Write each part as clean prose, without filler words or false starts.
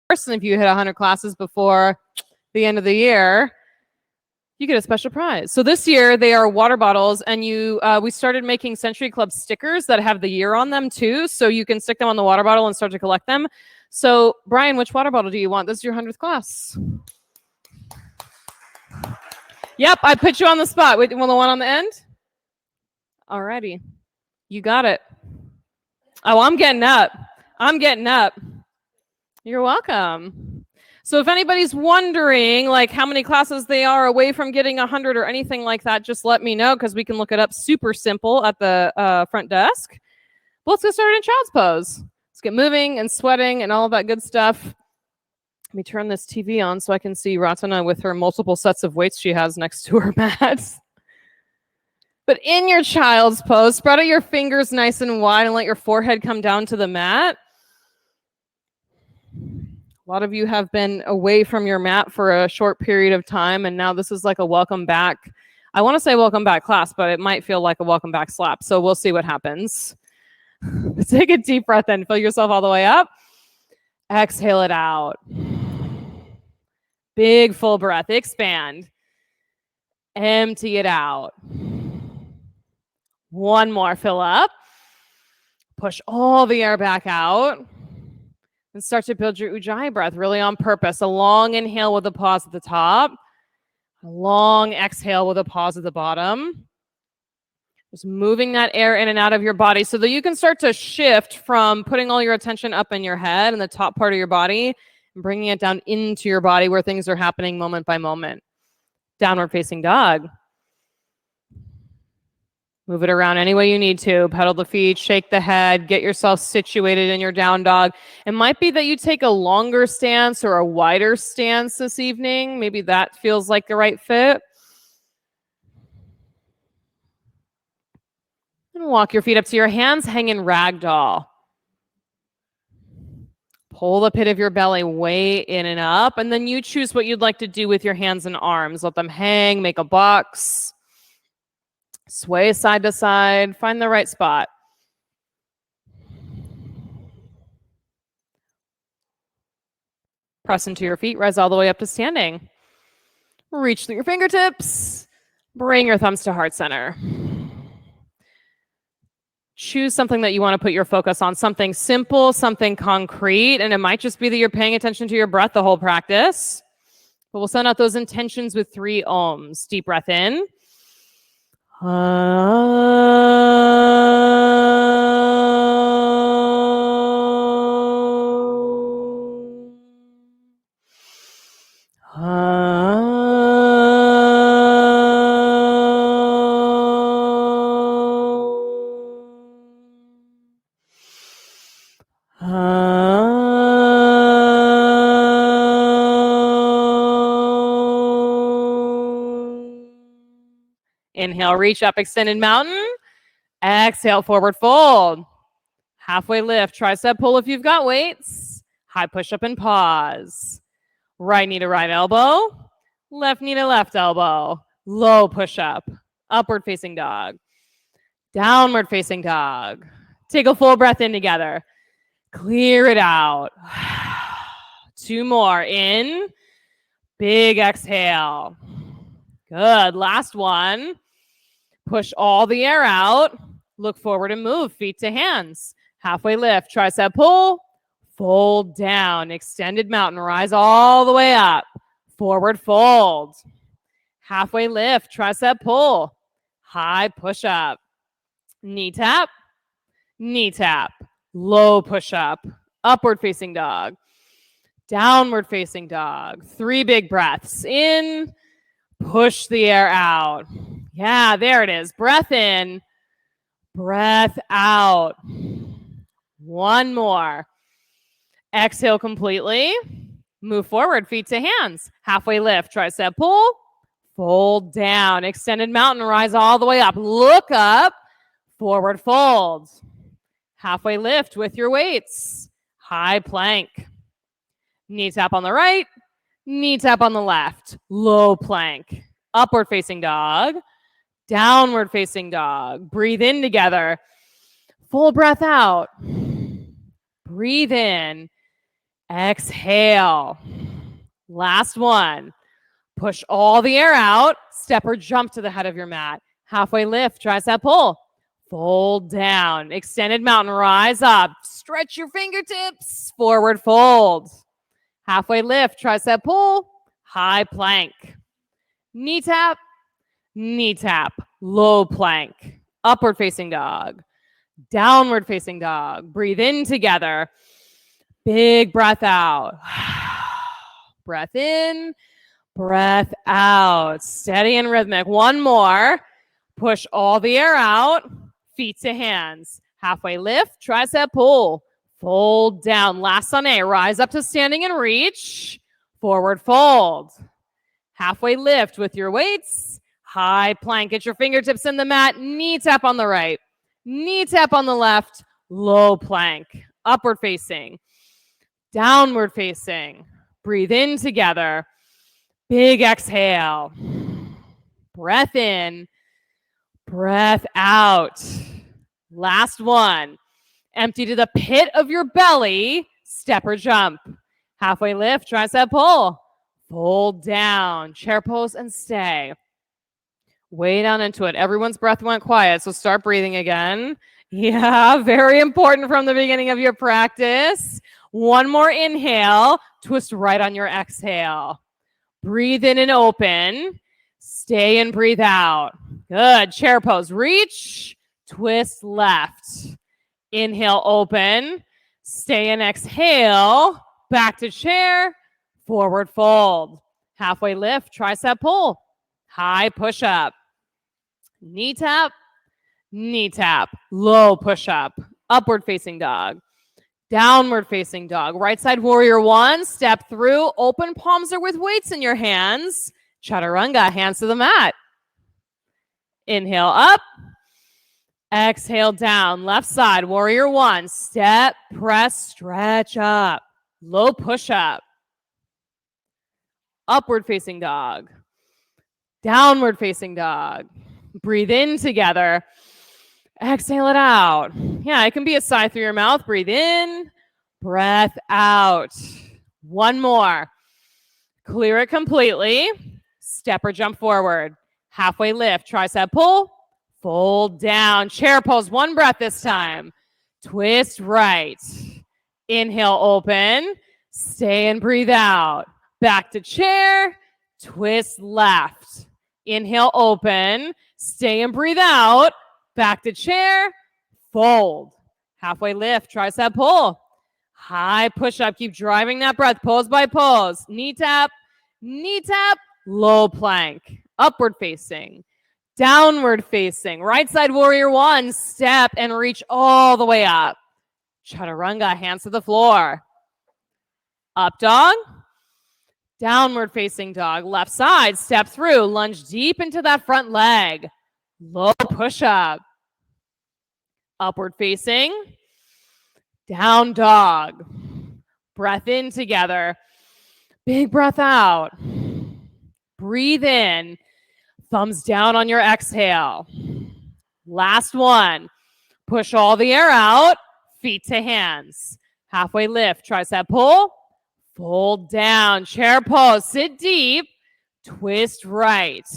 And if you hit 100 classes before the end of the year, you get a special prize. So this year they are water bottles, and we started making Century Club stickers that have the year on them too, so you can stick them on the water bottle and start to collect them. So Brian, which water bottle do you want? This is your 100th class. Yep, I put you on the spot. Wait, well, the one on the end? Alrighty, you got it. Oh, I'm getting up. You're welcome. So if anybody's wondering like how many classes they are away from getting 100 or anything like that, just let me know because we can look it up super simple at the front desk. But let's get started in child's pose. Let's get moving and sweating and all of that good stuff. Let me turn this TV on so I can see Ratana with her multiple sets of weights she has next to her mat. But in your child's pose, spread out your fingers nice and wide and let your forehead come down to the mat. A lot of you have been away from your mat for a short period of time, and now this is like a welcome back. I want to say welcome back class, but it might feel like a welcome back slap, so we'll see what happens. Take a deep breath in. Fill yourself all the way up. Exhale it out. Big full breath. Expand. Empty it out. One more. Fill up. Push all the air back out. And start to build your Ujjayi breath really on purpose. A long inhale with a pause at the top. A long exhale with a pause at the bottom. Just moving that air in and out of your body so that you can start to shift from putting all your attention up in your head and the top part of your body and bringing it down into your body where things are happening moment by moment. Downward facing dog. Move it around any way you need to. Pedal the feet, shake the head, get yourself situated in your down dog. It might be that you take a longer stance or a wider stance this evening. Maybe that feels like the right fit. And walk your feet up to your hands, hang in ragdoll. Pull the pit of your belly way in and up, and then you choose what you'd like to do with your hands and arms. Let them hang, make a box. Sway side to side. Find the right spot. Press into your feet. Rise all the way up to standing. Reach through your fingertips. Bring your thumbs to heart center. Choose something that you want to put your focus on. Something simple, something concrete. And it might just be that you're paying attention to your breath the whole practice. But we'll send out those intentions with 3 ohms. Deep breath in. Inhale, reach up, extended mountain. Exhale, forward fold. Halfway lift, tricep pull if you've got weights. High push up and pause. Right knee to right elbow. Left knee to left elbow. Low push up. Upward facing dog. Downward facing dog. Take a full breath in together. Clear it out. 2 more. In. Big exhale. Good. Last one. Push all the air out. Look forward and move. Feet to hands. Halfway lift. Tricep pull. Fold down. Extended mountain. Rise all the way up. Forward fold. Halfway lift. Tricep pull. High push up. Knee tap. Knee tap. Low push up. Upward facing dog. Downward facing dog. 3 big breaths. In. Push the air out. Yeah, there it is. Breath in. Breath out. 1 more. Exhale completely. Move forward, feet to hands. Halfway lift, tricep pull. Fold down. Extended mountain, rise all the way up. Look up. Forward fold. Halfway lift with your weights. High plank. Knee tap on the right. Knee tap on the left. Low plank. Upward facing dog. Downward facing dog. Breathe in together. Full breath out. Breathe in. Exhale. Last one. Push all the air out. Step or jump to the head of your mat. Halfway lift, tricep pull. Fold down. Extended mountain, rise up. Stretch your fingertips. Forward fold. Halfway lift, tricep pull. High plank. Knee tap. Knee tap. Low plank. Upward facing dog. Downward facing dog. Breathe in together. Big breath out. Breath in. Breath out. Steady and rhythmic. One more. Push all the air out. Feet to hands. Halfway lift. Tricep pull. Fold down. Last on A. Rise up to standing and reach. Forward fold. Halfway lift with your weights. High plank. Get your fingertips in the mat. Knee tap on the right. Knee tap on the left. Low plank. Upward facing. Downward facing. Breathe in together. Big exhale. Breath in. Breath out. Last one. Empty to the pit of your belly. Step or jump. Halfway lift, tricep pull. Fold down. Chair pose and stay. Way down into it. Everyone's breath went quiet, so start breathing again. Yeah, very important from the beginning of your practice. One more inhale. Twist right on your exhale. Breathe in and open. Stay and breathe out. Good. Chair pose. Reach. Twist left. Inhale, open. Stay and exhale. Back to chair. Forward fold. Halfway lift. Tricep pull. High push up. Knee tap. Knee tap. Low push up. Upward facing dog. Downward facing dog. Right side warrior one. Step through. Open palms are with weights in your hands. Chaturanga. Hands to the mat. Inhale up. Exhale down. Left side. Warrior one. Step, press, stretch up. Low push up. Upward facing dog. Downward facing dog. Breathe in together. Exhale it out. Yeah, it can be a sigh through your mouth. Breathe in. Breath out. One more. Clear it completely. Step or jump forward. Halfway lift. Tricep pull. Fold down. Chair pose. One breath this time. Twist right. Inhale, open. Stay and breathe out. Back to chair. Twist left. Inhale, open. Stay and breathe out. Back to chair. Fold. Halfway lift. Tricep pull. High push up. Keep driving that breath. Pose by pose. Knee tap. Knee tap. Low plank. Upward facing. Downward facing. Right side warrior one. Step and reach all the way up. Chaturanga. Hands to the floor. Up dog. Downward facing dog. Left side. Step through. Lunge deep into that front leg. Low push up. Upward facing. Down dog. Breath in together. Big breath out. Breathe in. Thumbs down on your exhale. Last one. Push all the air out. Feet to hands. Halfway lift. Tricep pull. Fold down. Chair pose. Sit deep. Twist right.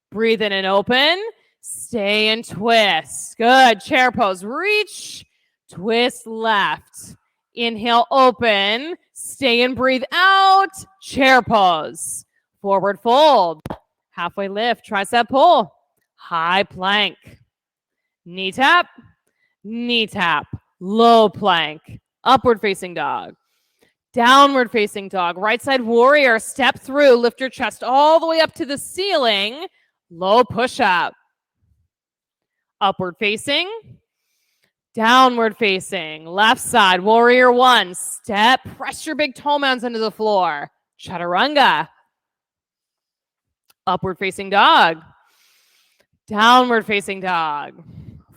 Breathe in and open. Stay and twist. Good. Chair pose. Reach. Twist left. Inhale, open. Stay and breathe out. Chair pose. Forward fold. Halfway lift. Tricep pull. High plank. Knee tap. Knee tap. Low plank. Upward facing dog. Downward facing dog. Right side warrior. Step through. Lift your chest all the way up to the ceiling. Low push up. Upward facing. Downward facing. Left side. Warrior one. Step. Press your big toe mounds into the floor. Chaturanga. Upward facing dog. Downward facing dog.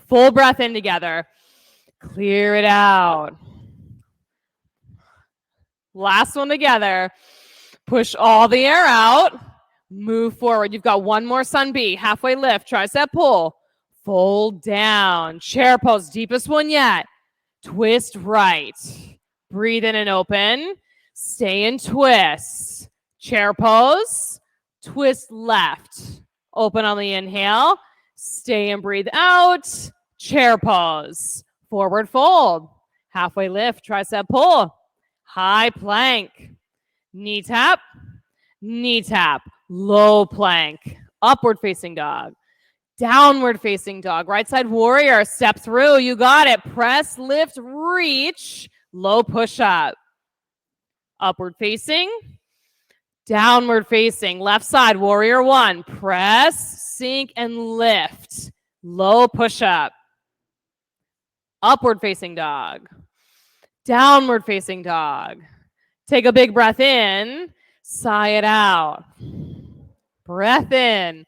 Full breath in together. Clear it out. Last one together. Push all the air out. Move forward. You've got one more sun B. Halfway lift. Tricep pull. Fold down. Chair pose. Deepest one yet. Twist right. Breathe in and open. Stay in twist. Chair pose. Twist left. Open on the inhale. Stay and breathe out. Chair pose. Forward fold. Halfway lift, tricep pull. High plank. Knee tap. Knee tap. Low plank. Upward facing dog. Downward facing dog. Right side warrior. Step through. You got it. Press, lift, reach. Low push up. Upward facing. Downward facing. Left side warrior one. Press, sink, and lift. Low push up. Upward facing dog. Downward facing dog. Take a big breath in. Sigh it out. Breath in.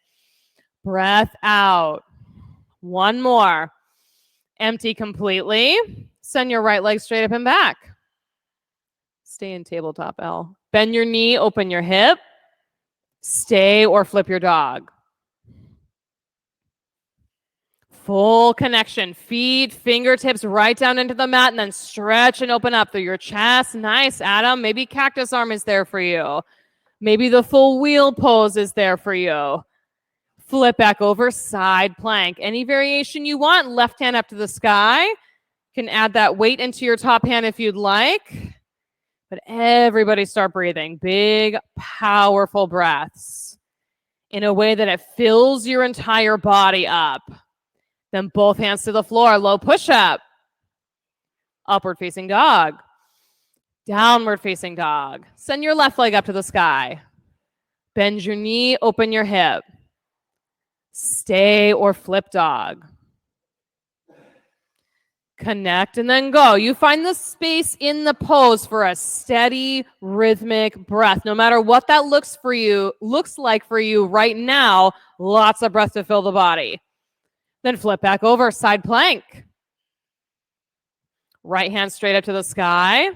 Breath out. One more. Empty completely. Send your right leg straight up and back. Stay in tabletop L. Bend your knee, open your hip. Stay or flip your dog. Full connection. Feet, fingertips right down into the mat and then stretch and open up through your chest. Nice, Adam. Maybe cactus arm is there for you. Maybe the full wheel pose is there for you. Flip back over, side plank. Any variation you want. Left hand up to the sky. You can add that weight into your top hand if you'd like. But everybody start breathing. Big, powerful breaths in a way that it fills your entire body up. Then both hands to the floor. Low push-up. Upward facing dog. Downward facing dog. Send your left leg up to the sky. Bend your knee, open your hip. Stay or flip dog. Connect and then go. You find the space in the pose for a steady, rhythmic breath. No matter what that looks like for you right now, lots of breath to fill the body. Then flip back over, side plank. Right hand straight up to the sky.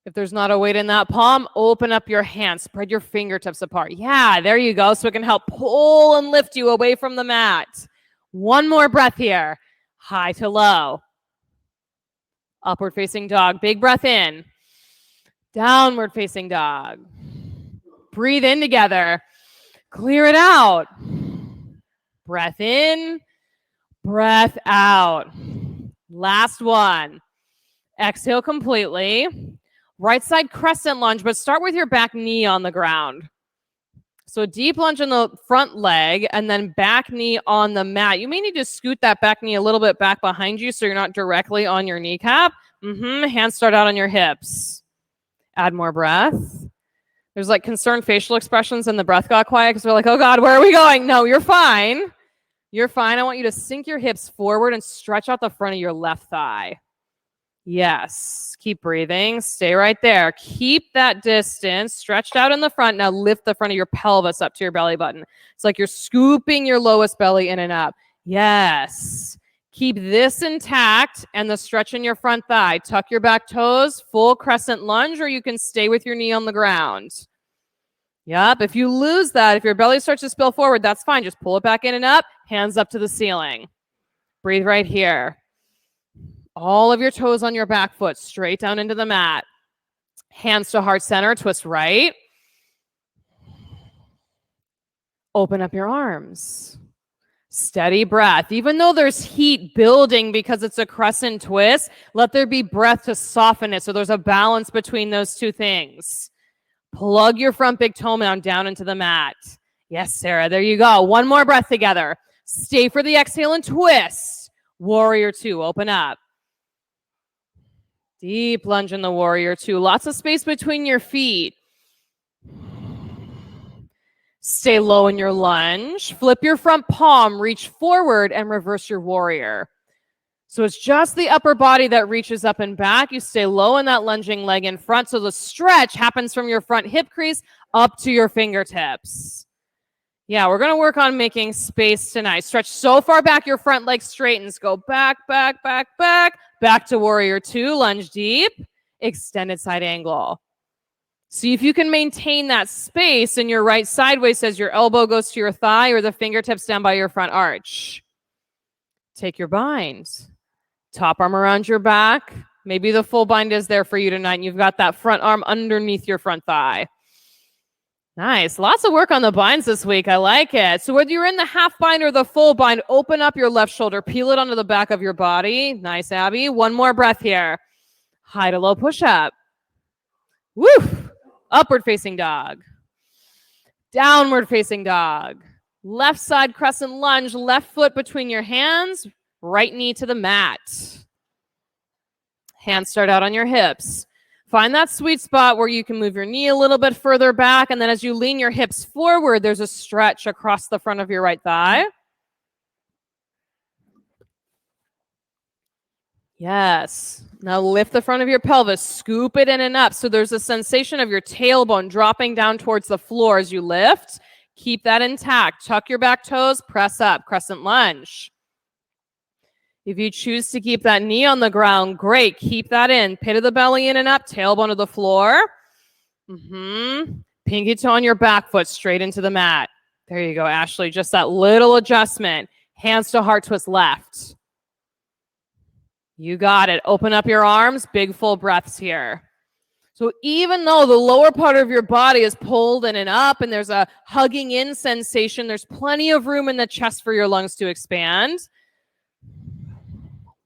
If there's not a weight in that palm, open up your hands. Spread your fingertips apart. Yeah, there you go. So it can help pull and lift you away from the mat. One more breath here. High to low. Upward facing dog. Big breath in. Downward facing dog. Breathe in together. Clear it out. Breath in. Breath out. Last one. Exhale completely. Right side crescent lunge, but start with your back knee on the ground. So a deep lunge in the front leg and then back knee on the mat. You may need to scoot that back knee a little bit back behind you so you're not directly on your kneecap. Hands start out on your hips. Add more breath. There's like concerned facial expressions and the breath got quiet because we're like, oh God, where are we going? No, you're fine. You're fine. I want you to sink your hips forward and stretch out the front of your left thigh. Yes. Keep breathing. Stay right there. Keep that distance stretched out in the front. Now lift the front of your pelvis up to your belly button. It's like you're scooping your lowest belly in and up. Yes. Keep this intact and the stretch in your front thigh. Tuck your back toes, full crescent lunge, or you can stay with your knee on the ground. Yep. If you lose that, if your belly starts to spill forward, that's fine. Just pull it back in and up. Hands up to the ceiling. Breathe right here. All of your toes on your back foot, straight down into the mat. Hands to heart center, twist right. Open up your arms. Steady breath. Even though there's heat building because it's a crescent twist, let there be breath to soften it so there's a balance between those two things. Plug your front big toe mound down into the mat. Yes, Sarah, there you go. One more breath together. Stay for the exhale and twist. Warrior two, open up. Deep lunge in the warrior two. Lots of space between your feet. Stay low in your lunge. Flip your front palm, reach forward, and reverse your warrior. So it's just the upper body that reaches up and back. You stay low in that lunging leg in front. So the stretch happens from your front hip crease up to your fingertips. Yeah, we're going to work on making space tonight. Stretch so far back, your front leg straightens. Go back, back, back, back. Back to warrior two, lunge deep, extended side angle. See if you can maintain that space in your right sideways as your elbow goes to your thigh or the fingertips down by your front arch. Take your bind. Top arm around your back. Maybe the full bind is there for you tonight and you've got that front arm underneath your front thigh. Nice. Lots of work on the binds this week. I like it. So whether you're in the half bind or the full bind, open up your left shoulder, peel it onto the back of your body. Nice, Abby. One more breath here. High to low push-up. Woo! Upward facing dog. Downward facing dog. Left side crescent lunge, left foot between your hands, right knee to the mat. Hands start out on your hips. Find that sweet spot where you can move your knee a little bit further back, and then as you lean your hips forward, there's a stretch across the front of your right thigh. Yes. Now lift the front of your pelvis, scoop it in and up. So there's a sensation of your tailbone dropping down towards the floor as you lift. Keep that intact. Tuck your back toes, press up, crescent lunge. If you choose to keep that knee on the ground, great. Keep that in. Pit of the belly in and up, tailbone to the floor. Pinky toe on your back foot, straight into the mat. There you go, Ashley. Just that little adjustment. Hands to heart twist left. You got it. Open up your arms, big full breaths here. So even though the lower part of your body is pulled in and up and there's a hugging in sensation, there's plenty of room in the chest for your lungs to expand.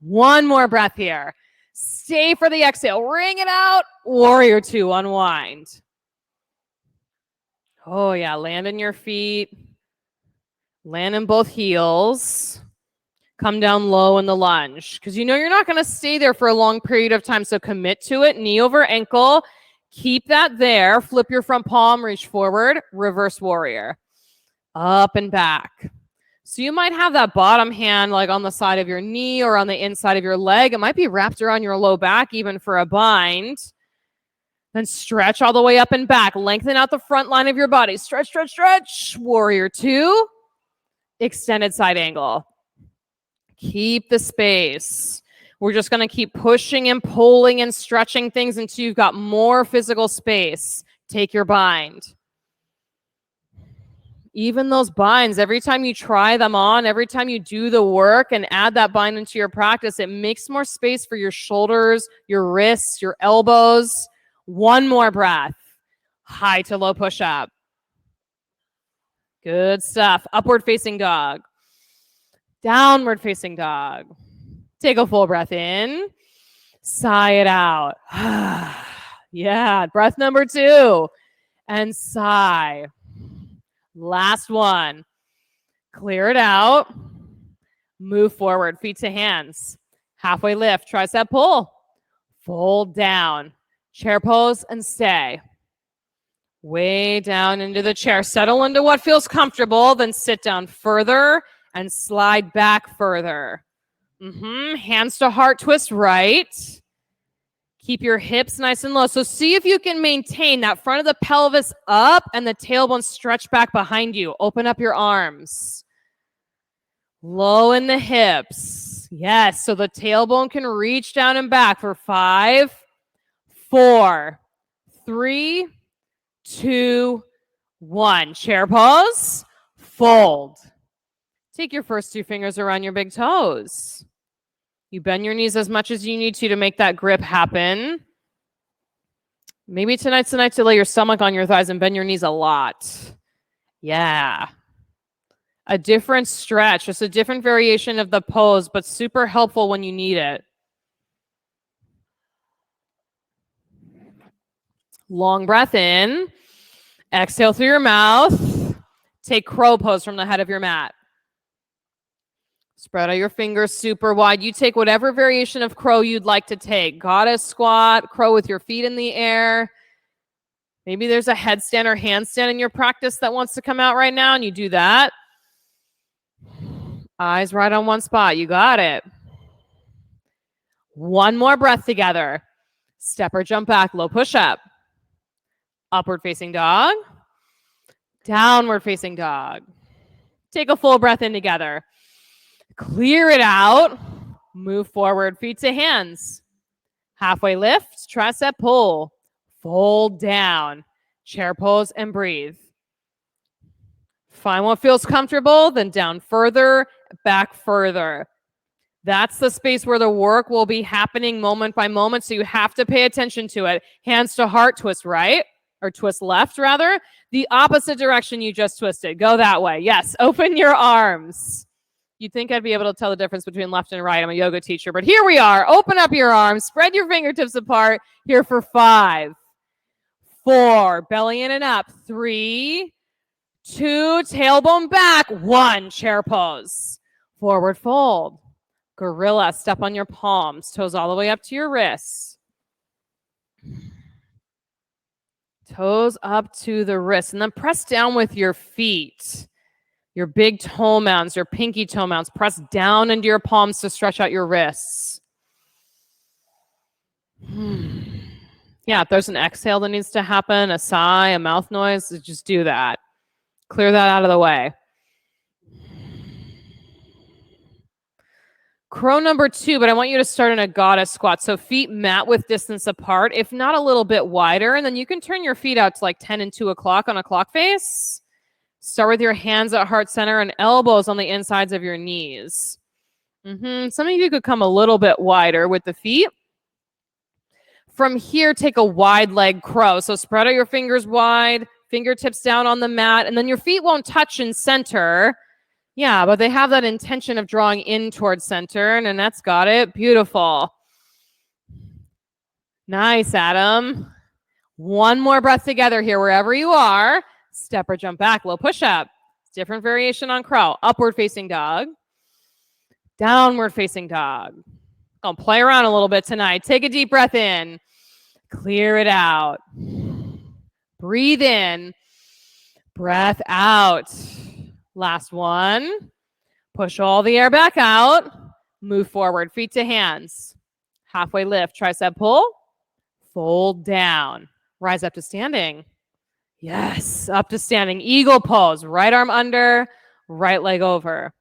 One more breath here. Stay for the exhale. Ring it out. Warrior two, unwind. Oh yeah, land in your feet. Land in both heels. Come down low in the lunge. Because you know you're not going to stay there for a long period of time, so commit to it. Knee over ankle. Keep that there. Flip your front palm, reach forward. Reverse warrior. Up and back. So you might have that bottom hand like on the side of your knee or on the inside of your leg. It might be wrapped around your low back even for a bind. Then stretch all the way up and back. Lengthen out the front line of your body. Stretch, stretch, stretch. Warrior two. Extended side angle. Keep the space. We're just going to keep pushing and pulling and stretching things until you've got more physical space. Take your bind. Even those binds, every time you try them on, every time you do the work and add that bind into your practice, it makes more space for your shoulders, your wrists, your elbows. One more breath. High to low push-up. Good stuff. Upward facing dog. Downward facing dog. Take a full breath in. Sigh it out. Yeah, breath number two. And sigh. Last one. Clear it out. Move forward, feet to hands. Halfway lift, tricep pull. Fold down. Chair pose and stay. Way down into the chair. Settle into what feels comfortable, then sit down further and slide back further. Hands to heart twist right. Keep your hips nice and low. So see if you can maintain that front of the pelvis up and the tailbone stretch back behind you. Open up your arms. Low in the hips. Yes, so the tailbone can reach down and back for 5, 4, 3, 2, 1. Chair pose. Fold. Take your first two fingers around your big toes. You bend your knees as much as you need to make that grip happen. Maybe tonight's the night to lay your stomach on your thighs and bend your knees a lot. Yeah. A different stretch, just a different variation of the pose, but super helpful when you need it. Long breath in. Exhale through your mouth. Take crow pose from the head of your mat. Spread out your fingers super wide. You take whatever variation of crow you'd like to take. Goddess squat, crow with your feet in the air. Maybe there's a headstand or handstand in your practice that wants to come out right now, and you do that. Eyes right on one spot. You got it. One more breath together. Step or jump back, low push-up. Upward facing dog. Downward facing dog. Take a full breath in together. Clear it out. Move forward, feet to hands. Halfway lift, tricep pull. Fold down. Chair pose and breathe. Find what feels comfortable, then down further, back further. That's the space where the work will be happening moment by moment, so you have to pay attention to it. Hands to heart, twist right, or twist left, rather. The opposite direction you just twisted. Go that way. Yes, open your arms. You'd think I'd be able to tell the difference between left and right. I'm a yoga teacher, but here we are. Open up your arms, spread your fingertips apart. Here for 5, 4, belly in and up. 3, 2, tailbone back. 1, chair pose. Forward fold. Gorilla, step on your palms, toes all the way up to your wrists. Toes up to the wrists, and then press down with your feet. Your big toe mounds, your pinky toe mounds. Press down into your palms to stretch out your wrists. Yeah, if there's an exhale that needs to happen, a sigh, a mouth noise, just do that. Clear that out of the way. Crow number 2, but I want you to start in a goddess squat. So feet mat width distance apart, if not a little bit wider. And then you can turn your feet out to like 10 and 2 o'clock on a clock face. Start with your hands at heart center and elbows on the insides of your knees. Some of you could come a little bit wider with the feet. From here, take a wide leg crow. So spread out your fingers wide, fingertips down on the mat, and then your feet won't touch in center. Yeah, but they have that intention of drawing in towards center, and Annette's got it. Beautiful. Nice, Adam. One more breath together here, wherever you are. Step or jump back, low push-up. Different variation on crow. Upward facing dog. Downward facing dog. Gonna play around a little bit tonight. Take a deep breath in. Clear it out. Breathe in. Breath out. Last one. Push all the air back out. Move forward, feet to hands. Halfway lift, tricep pull. Fold down. Rise up to standing. Yes, up to standing. Eagle pose. Right arm under, right leg over.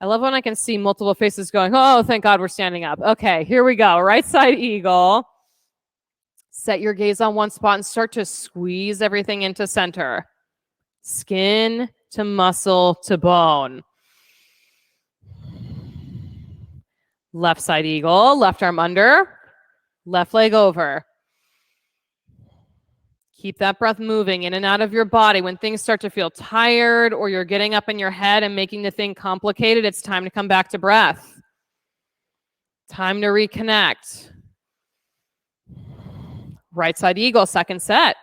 I love when I can see multiple faces going, oh, thank God we're standing up. Okay, here we go. Right side eagle. Set your gaze on one spot and start to squeeze everything into center. Skin to muscle to bone. Left side eagle, left arm under, left leg over. Keep that breath moving in and out of your body. When things start to feel tired or you're getting up in your head and making the thing complicated, it's time to come back to breath. Time to reconnect. Right side eagle, second set.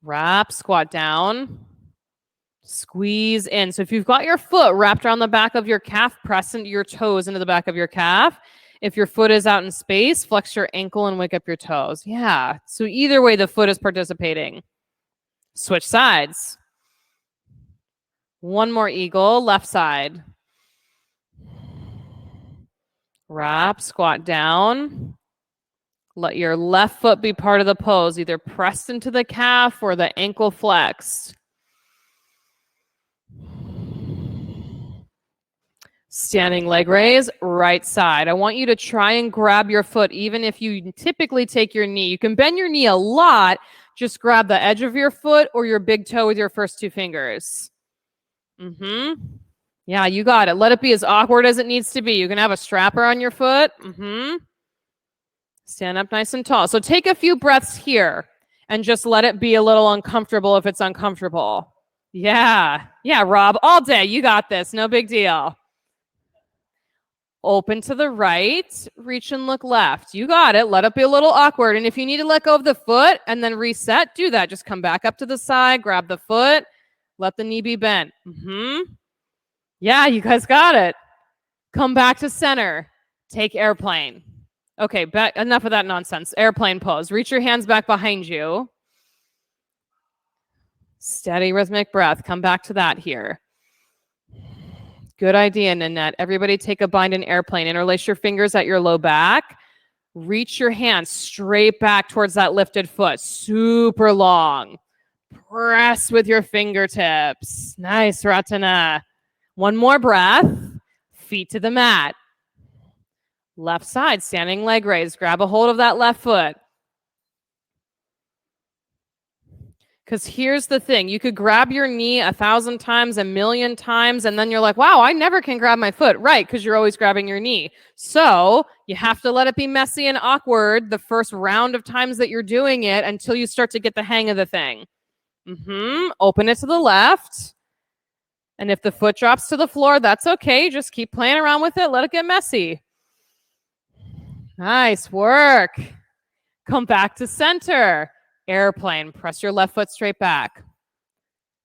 Wrap, squat down, squeeze in. So if you've got your foot wrapped around the back of your calf, press into your toes into the back of your calf. If your foot is out in space, flex your ankle and wake up your toes. Yeah. So either way, the foot is participating. Switch sides. One more eagle, left side. Wrap, squat down. Let your left foot be part of the pose, either pressed into the calf or the ankle flexed. Standing leg raise, right side. I want you to try and grab your foot, even if you typically take your knee. You can bend your knee a lot. Just grab the edge of your foot or your big toe with your first 2 fingers. Yeah, you got it. Let it be as awkward as it needs to be. You can have a strapper on your foot. Stand up nice and tall. So take a few breaths here and just let it be a little uncomfortable if it's uncomfortable. Yeah, Rob, all day. You got this. No big deal. Open to the right, reach and look left. You got it. Let it be a little awkward. And if you need to let go of the foot and then reset, do that. Just come back up to the side, grab the foot, let the knee be bent. Yeah, you guys got it. Come back to center. Take airplane. Okay, enough of that nonsense. Airplane pose. Reach your hands back behind you. Steady rhythmic breath. Come back to that here. Good idea, Nanette. Everybody take a bind in airplane. Interlace your fingers at your low back. Reach your hands straight back towards that lifted foot. Super long. Press with your fingertips. Nice, Ratana. One more breath. Feet to the mat. Left side, standing leg raise. Grab a hold of that left foot. Because here's the thing. You could grab your knee 1,000 times, 1,000,000 times, and then you're like, wow, I never can grab my foot. Right, because you're always grabbing your knee. So you have to let it be messy and awkward the first round of times that you're doing it until you start to get the hang of the thing. Open it to the left. And if the foot drops to the floor, that's okay. Just keep playing around with it. Let it get messy. Nice work. Come back to center. Airplane. Press your left foot straight back.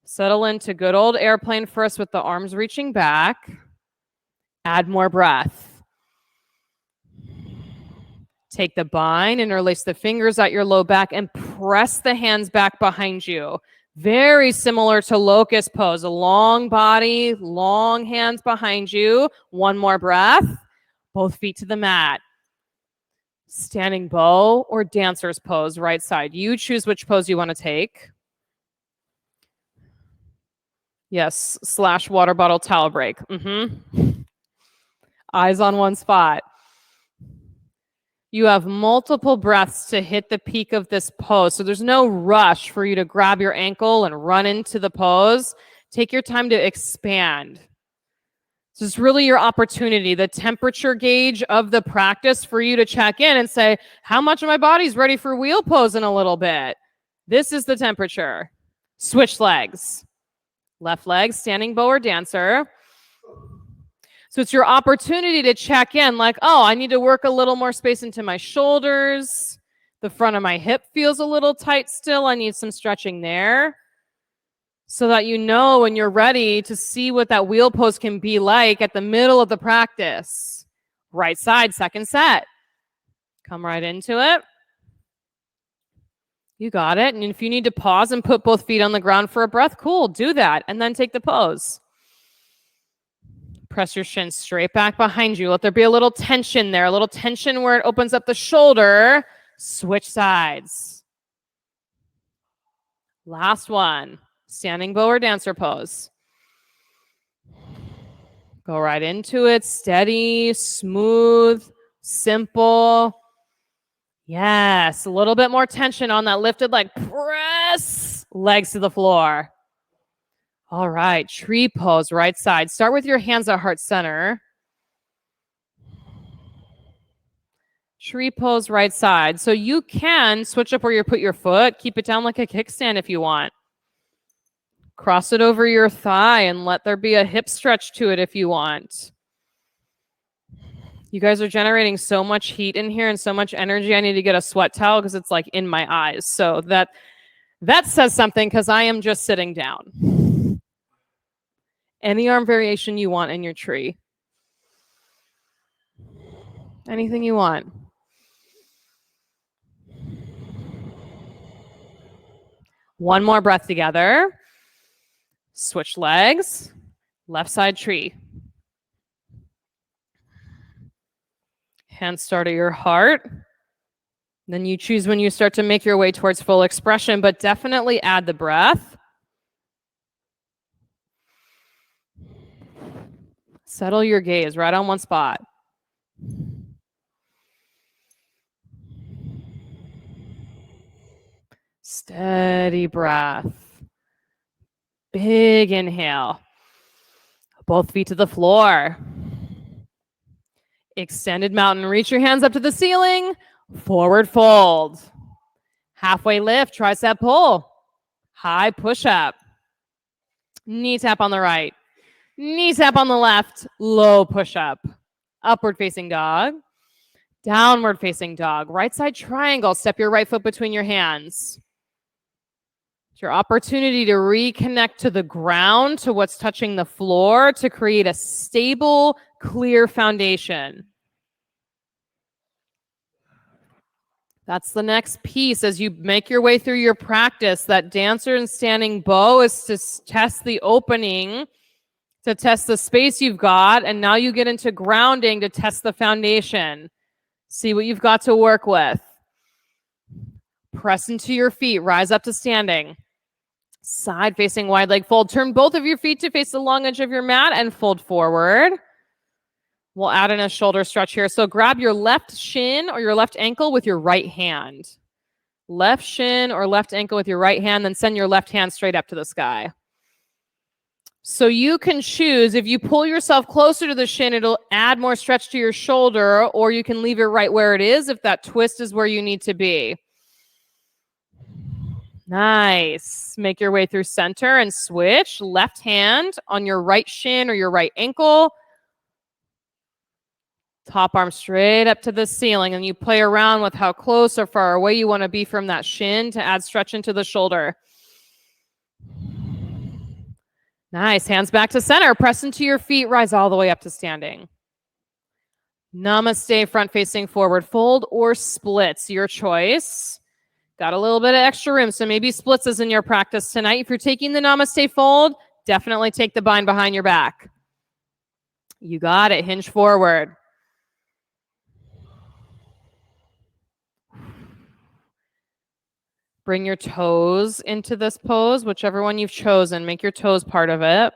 Settle into good old airplane first with the arms reaching back. Add more breath. Take the bind, interlace the fingers at your low back, and press the hands back behind you. Very similar to locust pose. A long body, long hands behind you. One more breath. Both feet to the mat. Standing bow or dancer's pose, right side. You choose which pose you want to take. Yes, / water bottle towel break. Eyes on one spot. You have multiple breaths to hit the peak of this pose. So there's no rush for you to grab your ankle and run into the pose. Take your time to expand. So it's really your opportunity, the temperature gauge of the practice for you to check in and say, how much of my body's ready for wheel pose in a little bit? This is the temperature. Switch legs. Left leg, standing bow or dancer. So it's your opportunity to check in like, oh, I need to work a little more space into my shoulders. The front of my hip feels a little tight still. I need some stretching there. So that you know when you're ready to see what that wheel pose can be like at the middle of the practice. Right side, second set. Come right into it. You got it. And if you need to pause and put both feet on the ground for a breath, cool, do that. And then take the pose. Press your shin straight back behind you. Let there be a little tension there, a little tension where it opens up the shoulder. Switch sides. Last one. Standing bow or dancer pose. Go right into it. Steady, smooth, simple. Yes, a little bit more tension on that lifted leg. Press legs to the floor. All right, tree pose, right side. Start with your hands at heart center. Tree pose, right side. So you can switch up where you put your foot. Keep it down like a kickstand if you want. Cross it over your thigh and let there be a hip stretch to it if you want. You guys are generating so much heat in here and so much energy. I need to get a sweat towel because it's like in my eyes. So that says something because I am just sitting down. Any arm variation you want in your tree. Anything you want. One more breath together. Switch legs. Left side tree. Hands start at your heart. Then you choose when you start to make your way towards full expression, but definitely add the breath. Settle your gaze right on one spot. Steady breath. Big inhale. Both feet to the floor. Extended mountain. Reach your hands up to the ceiling. Forward fold. Halfway lift. Tricep pull. High push up. Knee tap on the right. Knee tap on the left. Low push up. Upward facing dog. Downward facing dog. Right side triangle. Step your right foot between your hands. It's your opportunity to reconnect to the ground, to what's touching the floor, to create a stable, clear foundation. That's the next piece as you make your way through your practice. That dancer and standing bow is to test the opening, to test the space you've got, and now you get into grounding to test the foundation. See what you've got to work with. Press into your feet, rise up to standing. Side facing wide leg fold. Turn both of your feet to face the long edge of your mat and fold forward. We'll add in a shoulder stretch here. So grab your left shin or your left ankle with your right hand. left shin or left ankle with your right hand, then send your left hand straight up to the sky. So you can choose, if you pull yourself closer to the shin, it'll add more stretch to your shoulder, or you can leave it right where it is if that twist is where you need to be. Nice. Make your way through center and switch. Left hand on your right shin or your right ankle. Top arm straight up to the ceiling, and you play around with how close or far away you want to be from that shin to add stretch into the shoulder. Nice. Hands back to center. Press into your feet. Rise all the way up to standing. Namaste, front facing forward fold or splits, your choice. Got a little bit of extra room, so maybe splits is in your practice tonight. If you're taking the namaste fold, definitely take the bind behind your back. You got it. Hinge forward. Bring your toes into this pose, whichever one you've chosen. Make your toes part of it.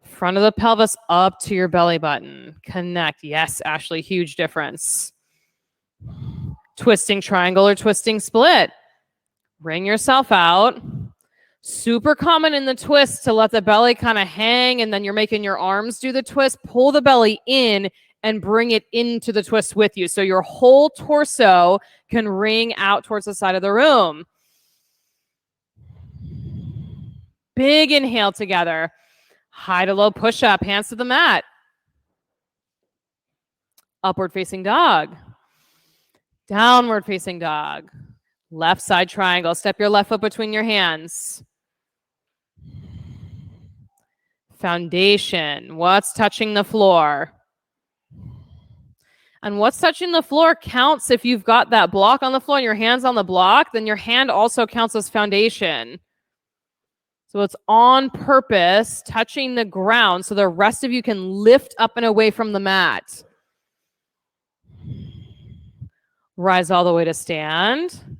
Front of the pelvis up to your belly button. Connect. Yes, Ashley, huge difference. Twisting triangle or twisting split. Bring yourself out. Super common in the twist to let the belly kind of hang, and then you're making your arms do the twist. Pull the belly in and bring it into the twist with you, so your whole torso can ring out towards the side of the room. Big inhale together. High to low push-up, hands to the mat. Upward facing dog. Downward facing dog. Left side triangle. Step your left foot between your hands. Foundation. What's touching the floor? And what's touching the floor counts. If you've got that block on the floor and your hand's on the block, then your hand also counts as foundation. So it's on purpose, touching the ground so the rest of you can lift up and away from the mat. Rise all the way to stand.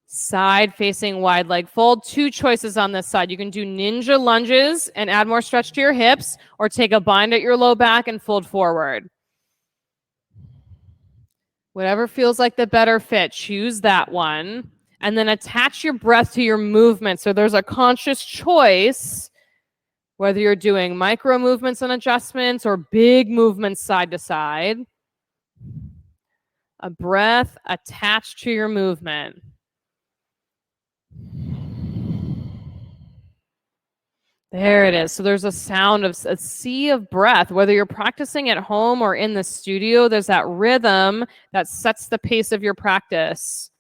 Side facing wide leg fold. Two choices on this side. You can do ninja lunges and add more stretch to your hips, or take a bind at your low back and fold forward. Whatever feels like the better fit, choose that one. And then attach your breath to your movement. So there's a conscious choice, whether you're doing micro movements and adjustments or big movements side to side. A breath attached to your movement. There it is. So there's a sound of a sea of breath. Whether you're practicing at home or in the studio, there's that rhythm that sets the pace of your practice.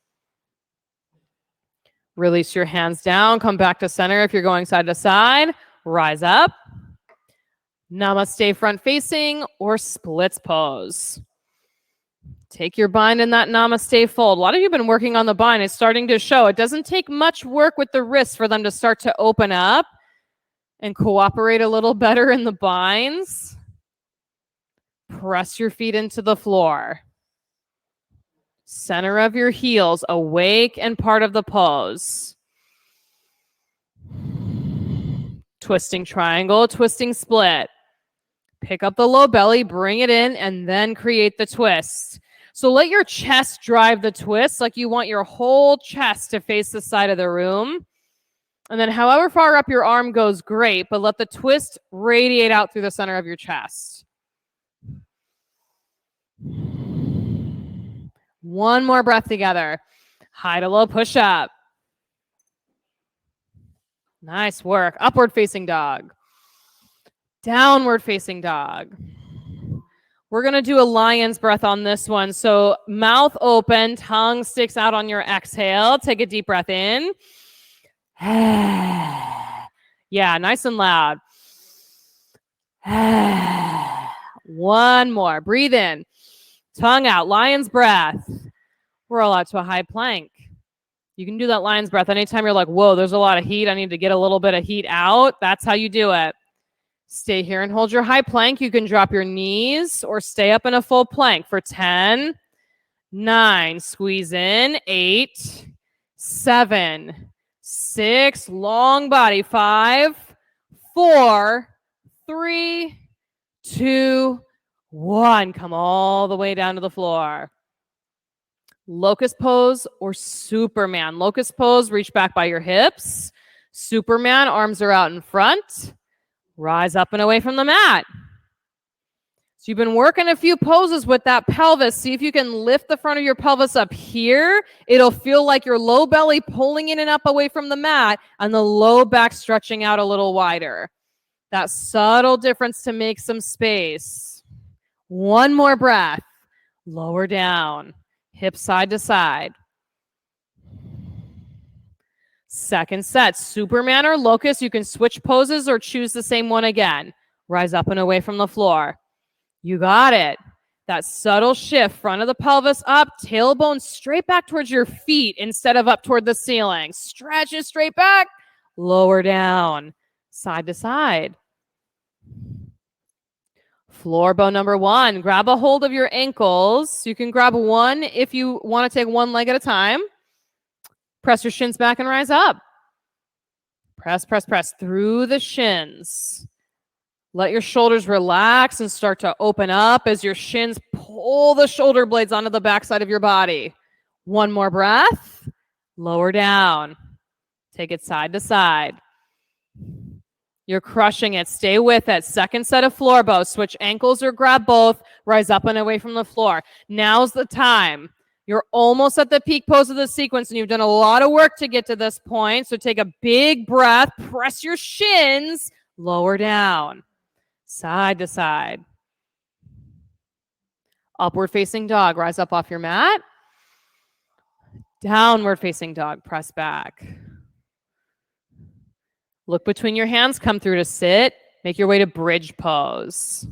Release your hands down. Come back to center if you're going side to side. Rise up. Namaste front facing or splits pose. Take your bind in that namaste fold. A lot of you have been working on the bind. It's starting to show. It doesn't take much work with the wrists for them to start to open up and cooperate a little better in the binds. Press your feet into the floor. Center of your heels, awake and part of the pose. Twisting triangle, twisting split. Pick up the low belly, bring it in, and then create the twist. So let your chest drive the twist, like you want your whole chest to face the side of the room. And then however far up your arm goes, great, but let the twist radiate out through the center of your chest. One more breath together. High to low push up. Nice work. Upward facing dog. Downward facing dog. We're going to do a lion's breath on this one. So mouth open, tongue sticks out on your exhale. Take a deep breath in. Yeah, nice and loud. One more. Breathe in. Tongue out. Lion's breath. Roll out to a high plank. You can do that lion's breath anytime you're like, whoa, there's a lot of heat. I need to get a little bit of heat out. That's how you do it. Stay here and hold your high plank. You can drop your knees or stay up in a full plank for 10, 9, squeeze in, 8, 7, 6, long body, 5, 4, 3, 2, 1. Come all the way down to the floor. Locust pose or Superman. Locust pose, reach back by your hips. Superman, arms are out in front. Rise up and away from the mat. So you've been working a few poses with that pelvis. See if you can lift the front of your pelvis up here. It'll feel like your low belly pulling in and up away from the mat and the low back stretching out a little wider. That subtle difference to make some space. One more breath. Lower down. Hip side to side. Second set. Superman or locust. You can switch poses or choose the same one again. Rise up and away from the floor. You got it. That subtle shift, front of the pelvis up, tailbone straight back towards your feet instead of up toward the ceiling. Stretch it straight back, lower down, side to side. Floor bow number 1. Grab a hold of your ankles. You can grab one if you want to take one leg at a time. Press your shins back and rise up. Press, press, press through the shins. Let your shoulders relax and start to open up as your shins pull the shoulder blades onto the backside of your body. One more breath. Lower down. Take it side to side. You're crushing it. Stay with it. Second set of floor bows. Switch ankles or grab both. Rise up and away from the floor. Now's the time. You're almost at the peak pose of the sequence, and you've done a lot of work to get to this point. So take a big breath. Press your shins. Lower down. Side to side. Upward facing dog. Rise up off your mat. Downward facing dog. Press back. Look between your hands. Come through to sit. Make your way to bridge pose.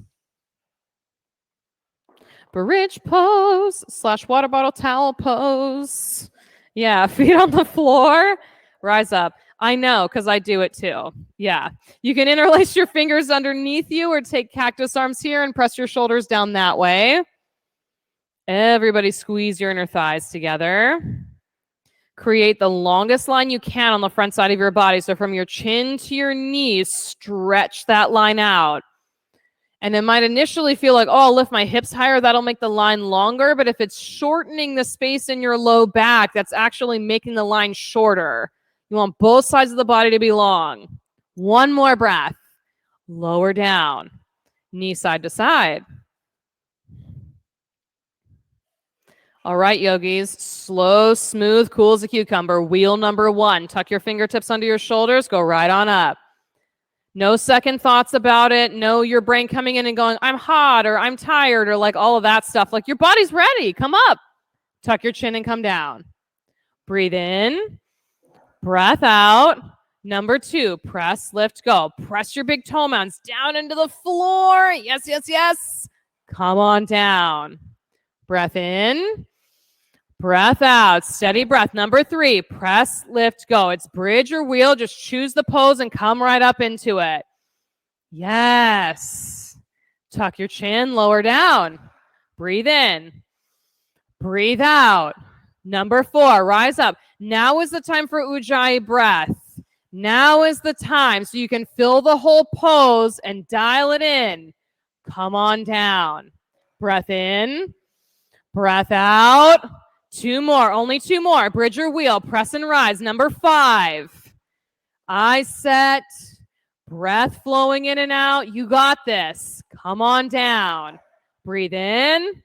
Bridge pose / water bottle towel pose. Yeah, feet on the floor. Rise up. I know, because I do it too. Yeah. You can interlace your fingers underneath you or take cactus arms here and press your shoulders down that way. Everybody squeeze your inner thighs together. Create the longest line you can on the front side of your body. So from your chin to your knees, stretch that line out. And it might initially feel like, oh, I'll lift my hips higher. That'll make the line longer. But if it's shortening the space in your low back, that's actually making the line shorter. You want both sides of the body to be long. One more breath. Lower down. Knee side to side. All right, yogis. Slow, smooth, cool as a cucumber. Wheel number 1. Tuck your fingertips under your shoulders. Go right on up. No second thoughts about it. No your brain coming in and going, I'm hot or I'm tired or like all of that stuff. Like your body's ready. Come up. Tuck your chin and come down. Breathe in. Breath out. Number 2, press, lift, go. Press your big toe mounds down into the floor. Yes, yes, yes. Come on down. Breath in. Breath out. Steady breath. Number 3, press, lift, go. It's bridge or wheel. Just choose the pose and come right up into it. Yes. Tuck your chin, lower down. Breathe in. Breathe out. Number 4, rise up. Now is the time for Ujjayi breath. Now is the time so you can fill the whole pose and dial it in. Come on down. Breath in. Breath out. 2 more. Only 2 more. Bridge or wheel. Press and rise. Number 5. Eyes set. Breath flowing in and out. You got this. Come on down. Breathe in.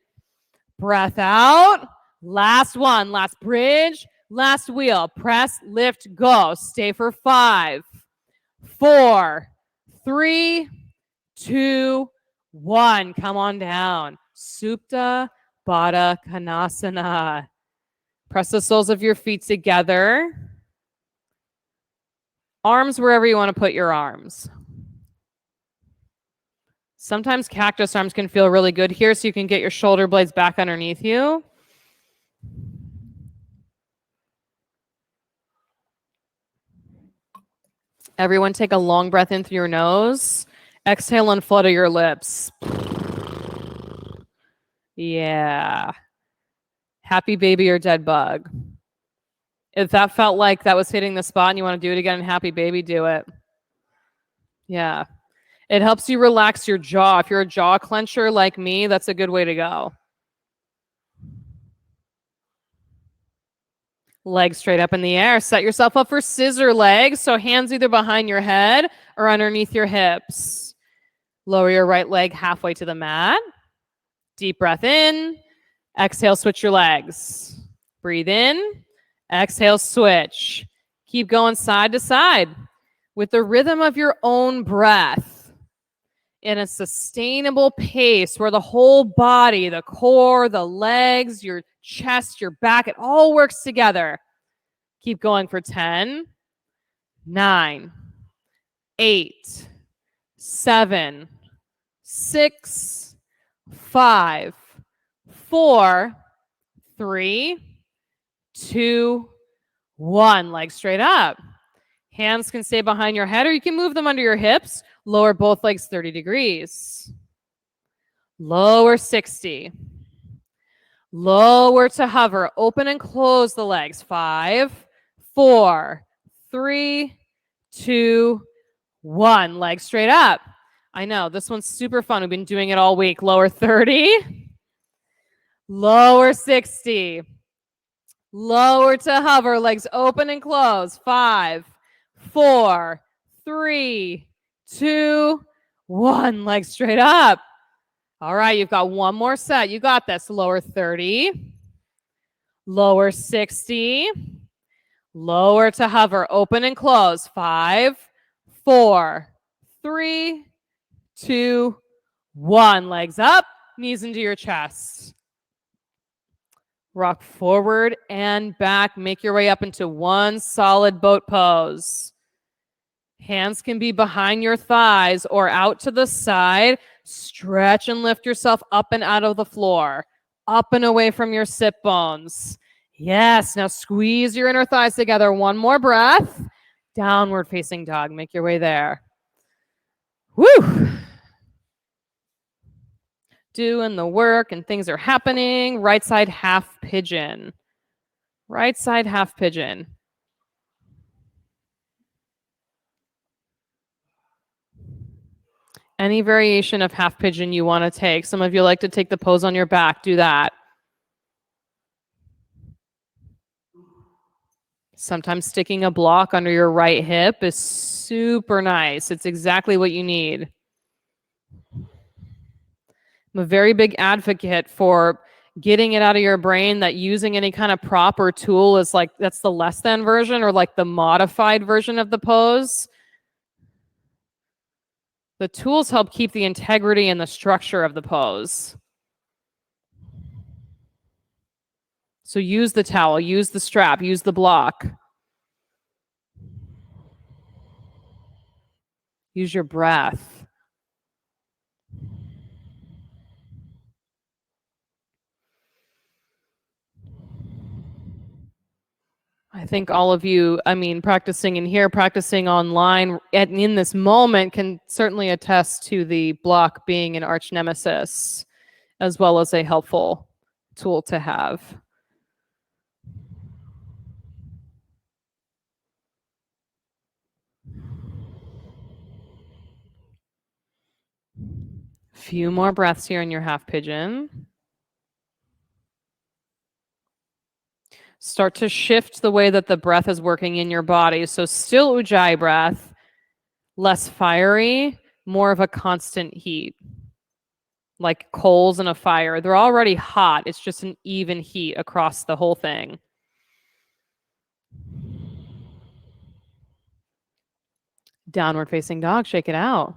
Breath out. Last one. Last bridge. Last wheel. Press, lift, go. Stay for 5, 4, 3, 2, 1. Come on down. Supta Baddha Konasana. Press the soles of your feet together. Arms wherever you want to put your arms. Sometimes cactus arms can feel really good here, so you can get your shoulder blades back underneath you. Everyone take a long breath in through your nose. Exhale and flutter your lips. Yeah. Happy baby or dead bug. If that felt like that was hitting the spot and you want to do it again, happy baby, do it. Yeah. It helps you relax your jaw. If you're a jaw clencher like me, that's a good way to go. Legs straight up in the air. Set yourself up for scissor legs. So hands either behind your head or underneath your hips. Lower your right leg halfway to the mat. Deep breath in. Exhale, switch your legs. Breathe in. Exhale, switch. Keep going side to side with the rhythm of your own breath in a sustainable pace where the whole body, the core, the legs, your chest, your back, it all works together. Keep going for 10, 9, 8, 7, 6, 5, 4, 3, 2, 1. Legs straight up. Hands can stay behind your head or you can move them under your hips. Lower both legs 30 degrees. Lower 60. Lower to hover. Open and close the legs. 5, 4, 3, 2, 1. Legs straight up. I know, this one's super fun. We've been doing it all week. Lower 30. Lower 60. Lower to hover. Legs open and close. 5, 4, 3, 2, 1. Legs straight up. All right, you've got one more set. You got this. Lower 30. Lower 60. Lower to hover. Open and close. 5, 4, 3, 2, 1. Legs up. Knees into your chest. Rock forward and back. Make your way up into one solid boat pose. Hands can be behind your thighs or out to the side. Stretch and lift yourself up and out of the floor. Up and away from your sit bones. Yes, now squeeze your inner thighs together. One more breath. Downward facing dog. Make your way there. Woo! Doing the work and things are happening. Right side half pigeon. Right side half pigeon. Any variation of half pigeon you want to take. Some of you like to take the pose on your back. Do that. Sometimes sticking a block under your right hip is super nice. It's exactly what you need. I'm a very big advocate for getting it out of your brain that using any kind of prop or tool is like, that's the less than version or like the modified version of the pose. The tools help keep the integrity and the structure of the pose. So use the towel, use the strap, use the block. Use your breath. I think all of you, practicing in here, practicing online, in this moment can certainly attest to the block being an arch nemesis, as well as a helpful tool to have. Few more breaths here in your half pigeon. Start to shift the way that the breath is working in your body. So still Ujjayi breath, less fiery, more of a constant heat. Like coals in a fire. They're already hot. It's just an even heat across the whole thing. Downward facing dog, shake it out.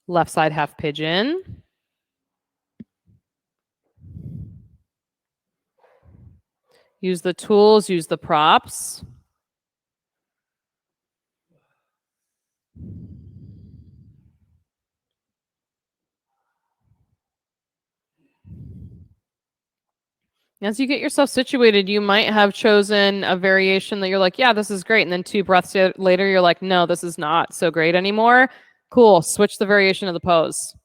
Left side half pigeon. Use the tools, use the props. As you get yourself situated, you might have chosen a variation that you're like, yeah, this is great. And then 2 breaths later, you're like, no, this is not so great anymore. Cool. Switch the variation of the pose.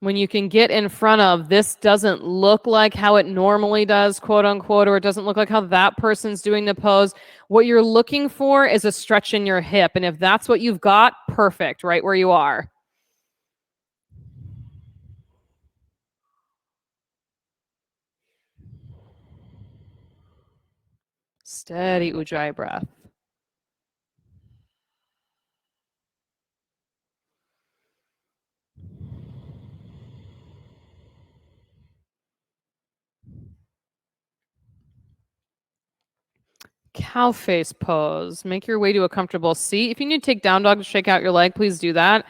When you can get in front of, this doesn't look like how it normally does, quote unquote, or it doesn't look like how that person's doing the pose. What you're looking for is a stretch in your hip. And if that's what you've got, perfect, right where you are. Steady Ujjayi breath. Cow face pose. Make your way to a comfortable seat. If you need to take down dog to shake out your leg, please do that.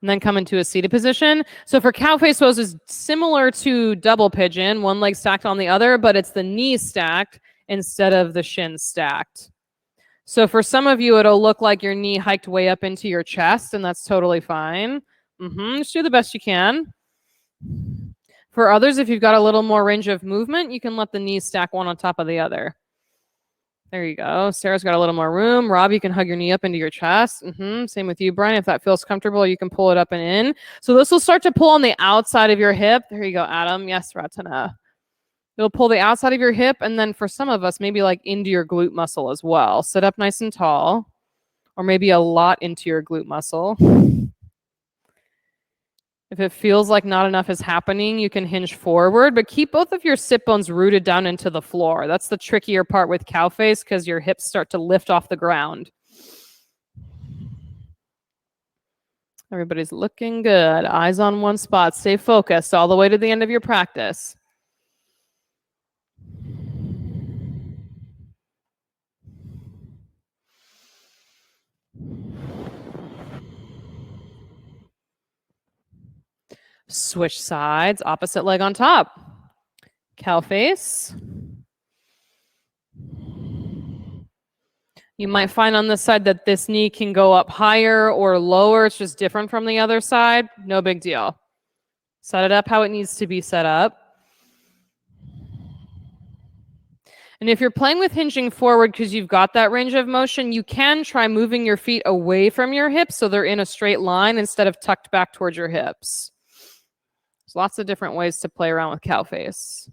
And then come into a seated position. So for cow face pose is similar to double pigeon, one leg stacked on the other, but it's the knees stacked instead of the shins stacked. So for some of you, it'll look like your knee hiked way up into your chest, and that's totally fine. Just do the best you can. For others, if you've got a little more range of movement, you can let the knees stack one on top of the other. There you go. Sarah's got a little more room. Rob, you can hug your knee up into your chest. Same with you, Brian. If that feels comfortable, you can pull it up and in. So this will start to pull on the outside of your hip. There you go, Adam. Yes, Ratana. It'll pull the outside of your hip, and then for some of us, maybe like into your glute muscle as well. Sit up nice and tall, or maybe a lot into your glute muscle. If it feels like not enough is happening, you can hinge forward, but keep both of your sit bones rooted down into the floor. That's the trickier part with cow face because your hips start to lift off the ground. Everybody's looking good. Eyes on one spot. Stay focused all the way to the end of your practice. Switch sides, opposite leg on top. Cow face. You might find on this side that this knee can go up higher or lower. It's just different from the other side. No big deal. Set it up how it needs to be set up. And if you're playing with hinging forward because you've got that range of motion, you can try moving your feet away from your hips so they're in a straight line instead of tucked back towards your hips. There's lots of different ways to play around with cow face.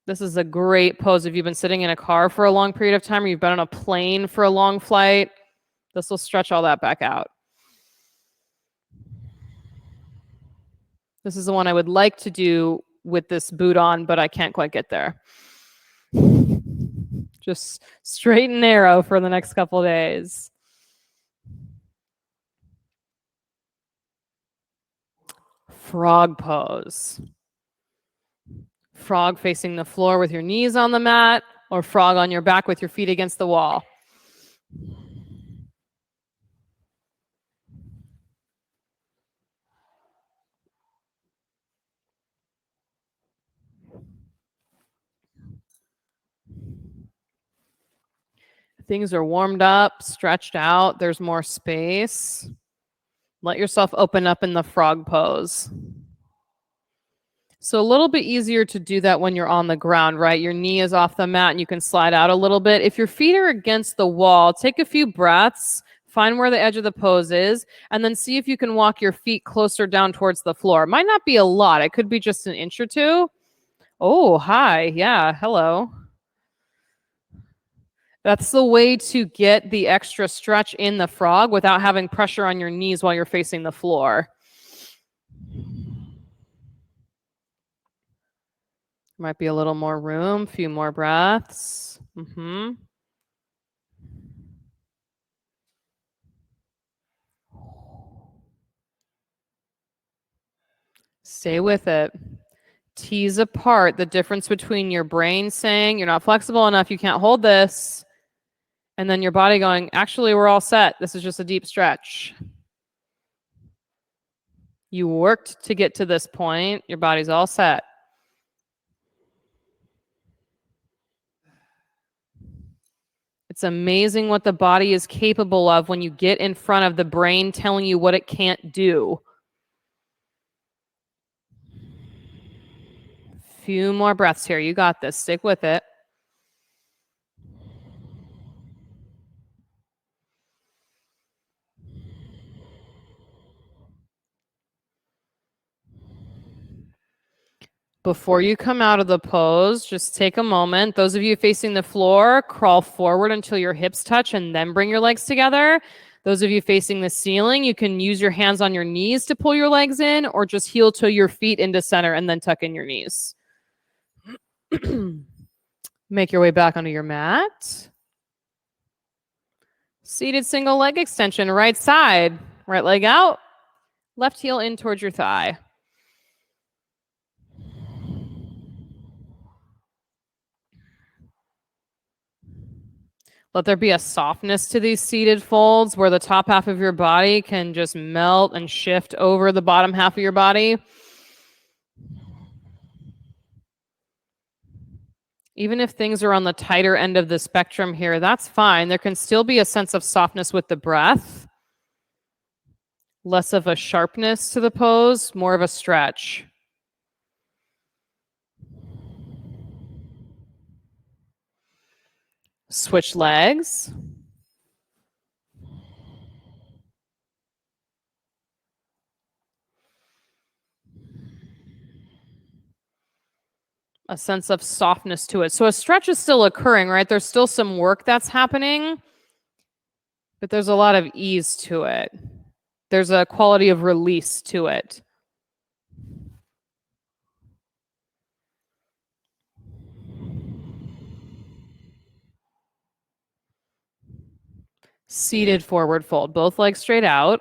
This is a great pose if you've been sitting in a car for a long period of time or you've been on a plane for a long flight. This will stretch all that back out. This is the one I would like to do with this boot on, but I can't quite get there. Just straight and narrow for the next couple days. Frog pose. Frog facing the floor with your knees on the mat, or frog on your back with your feet against the wall. Things are warmed up, stretched out, there's more space. Let yourself open up in the frog pose. So a little bit easier to do that when you're on the ground, right? Your knee is off the mat and you can slide out a little bit. If your feet are against the wall, take a few breaths, find where the edge of the pose is, and then see if you can walk your feet closer down towards the floor. It might not be a lot. It could be just an inch or two. Oh, hi. Yeah, hello. That's the way to get the extra stretch in the frog without having pressure on your knees while you're facing the floor. Might be a little more room, a few more breaths. Stay with it. Tease apart the difference between your brain saying you're not flexible enough, you can't hold this, and then your body going, actually, we're all set. This is just a deep stretch. You worked to get to this point. Your body's all set. It's amazing what the body is capable of when you get in front of the brain telling you what it can't do. Few more breaths here. You got this. Stick with it. Before you come out of the pose, just take a moment. Those of you facing the floor, crawl forward until your hips touch and then bring your legs together. Those of you facing the ceiling, you can use your hands on your knees to pull your legs in, or just heel toe your feet into center and then tuck in your knees. Make your way back onto your mat. Seated single leg extension, right side. Right leg out, left heel in towards your thigh. Let there be a softness to these seated folds where the top half of your body can just melt and shift over the bottom half of your body. Even if things are on the tighter end of the spectrum here, that's fine. There can still be a sense of softness with the breath. Less of a sharpness to the pose, more of a stretch. Switch legs. A sense of softness to it. So a stretch is still occurring, right? There's still some work that's happening, but there's a lot of ease to it. There's a quality of release to it. Seated forward fold, both legs straight out.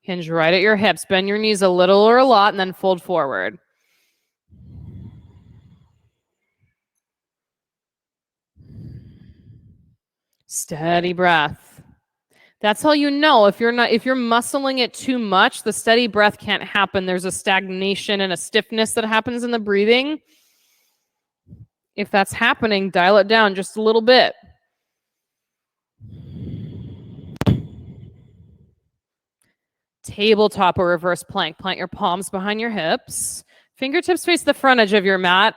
Hinge right at your hips. Bend your knees a little or a lot and then fold forward. Steady breath. That's how you know if you're muscling it too much, the steady breath can't happen. There's a stagnation and a stiffness that happens in the breathing. If that's happening, dial it down just a little bit. Tabletop or reverse plank. Plant your palms behind your hips. Fingertips face the front edge of your mat.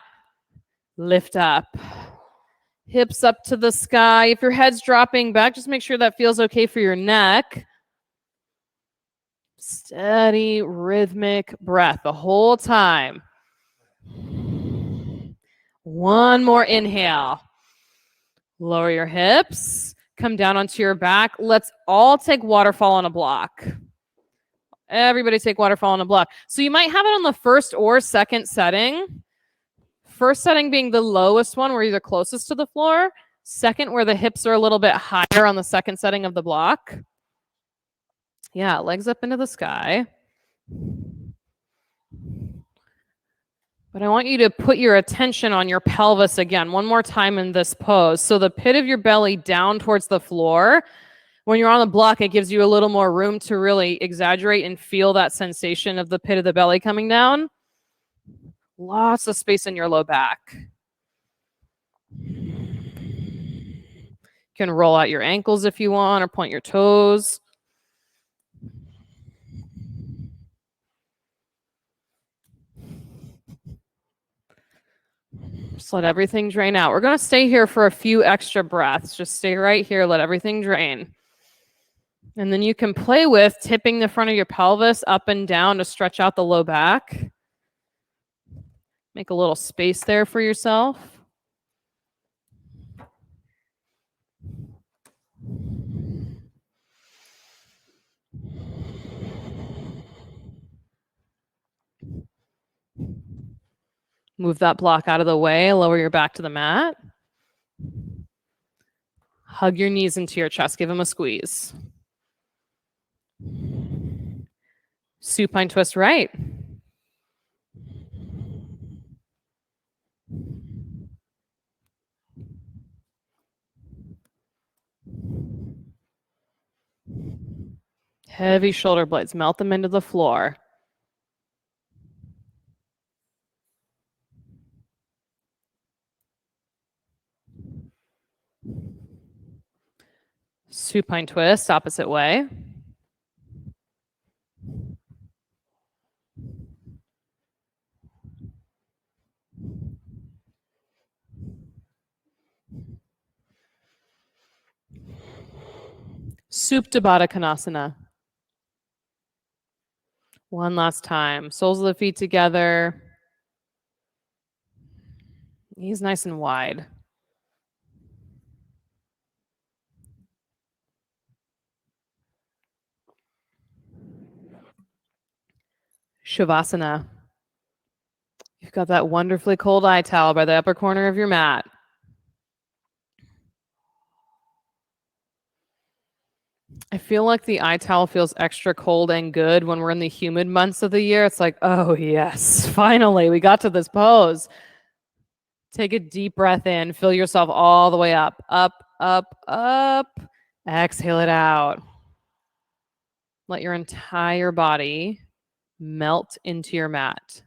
Lift up. Hips up to the sky. If your head's dropping back, just make sure that feels okay for your neck. Steady, rhythmic breath the whole time. One more inhale. Lower your hips. Come down onto your back. Let's all take waterfall on a block. Everybody take waterfall on a block. So you might have it on the first or second setting. First setting being the lowest one where you're the closest to the floor. Second, where the hips are a little bit higher on the second setting of the block. Yeah, legs up into the sky. But I want you to put your attention on your pelvis again, one more time in this pose. So the pit of your belly down towards the floor. When you're on the block, it gives you a little more room to really exaggerate and feel that sensation of the pit of the belly coming down. Lots of space in your low back. You can roll out your ankles if you want or point your toes. Just let everything drain out. We're going to stay here for a few extra breaths. Just stay right here. Let everything drain. And then you can play with tipping the front of your pelvis up and down to stretch out the low back. Make a little space there for yourself. Move that block out of the way. Lower your back to the mat. Hug your knees into your chest. Give them a squeeze. Supine twist right. Heavy shoulder blades. Melt them into the floor. Supine twist, opposite way. Supta Baddha Konasana. One last time. Soles of the feet together. Knees nice and wide. Shavasana. You've got that wonderfully cold eye towel by the upper corner of your mat. I feel like the eye towel feels extra cold and good when we're in the humid months of the year. It's like, oh yes, finally, we got to this pose. Take a deep breath in. Fill yourself all the way up, up, up, up. Exhale it out. Let your entire body melt into your mat.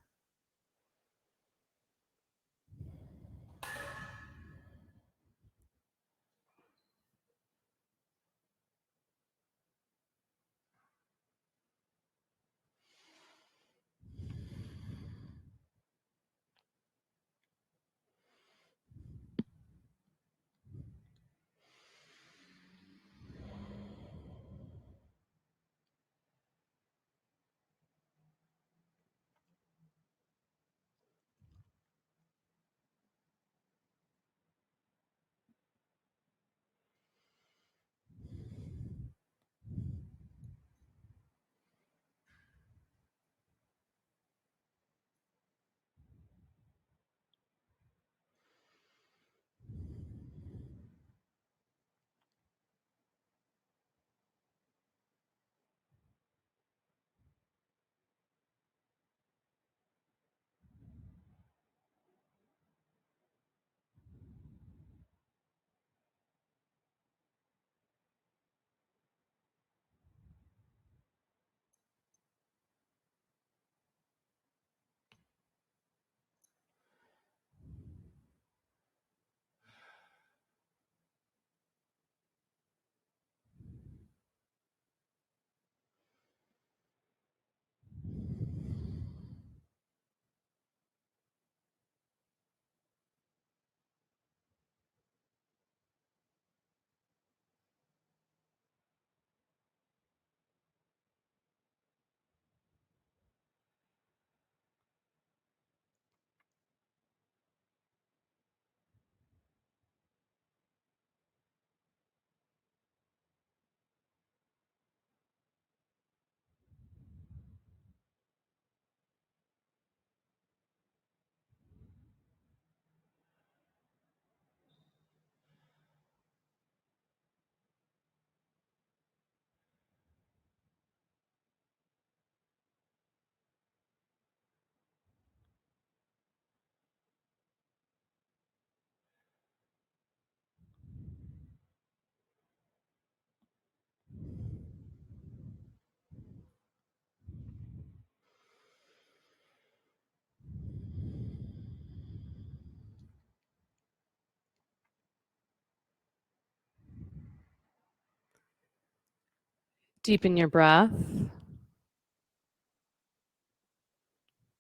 Deepen your breath.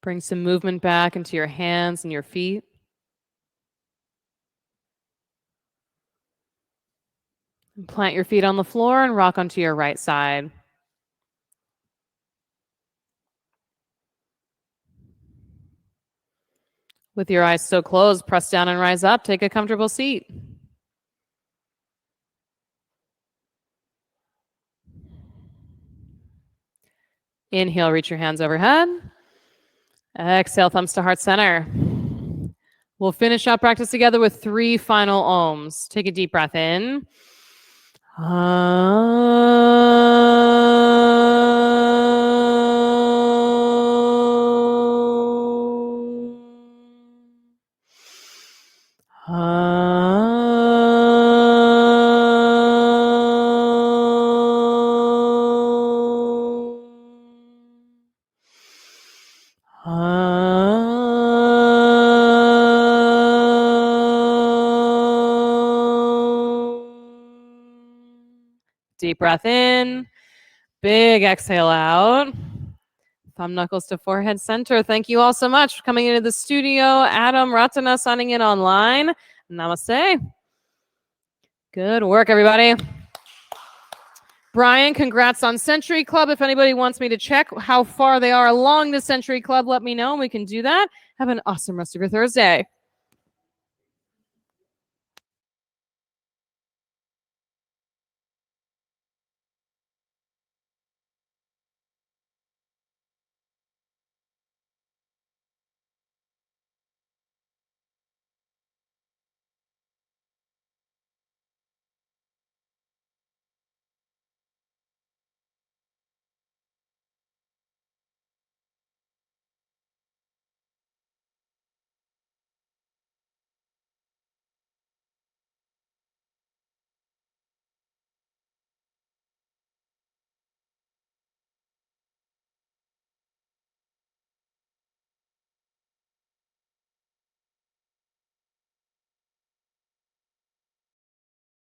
Bring some movement back into your hands and your feet. Plant your feet on the floor and rock onto your right side. With your eyes still closed, press down and rise up. Take a comfortable seat. Inhale, reach your hands overhead. Exhale, thumbs to heart center. We'll finish our practice together with 3 final ohms. Take a deep breath in. Deep breath in. Big exhale out. Thumb knuckles to forehead center. Thank you all so much for coming into the studio. Adam Ratana signing in online. Namaste. Good work, everybody. Brian, congrats on Century Club. If anybody wants me to check how far they are along the Century Club, let me know and we can do that. Have an awesome rest of your Thursday.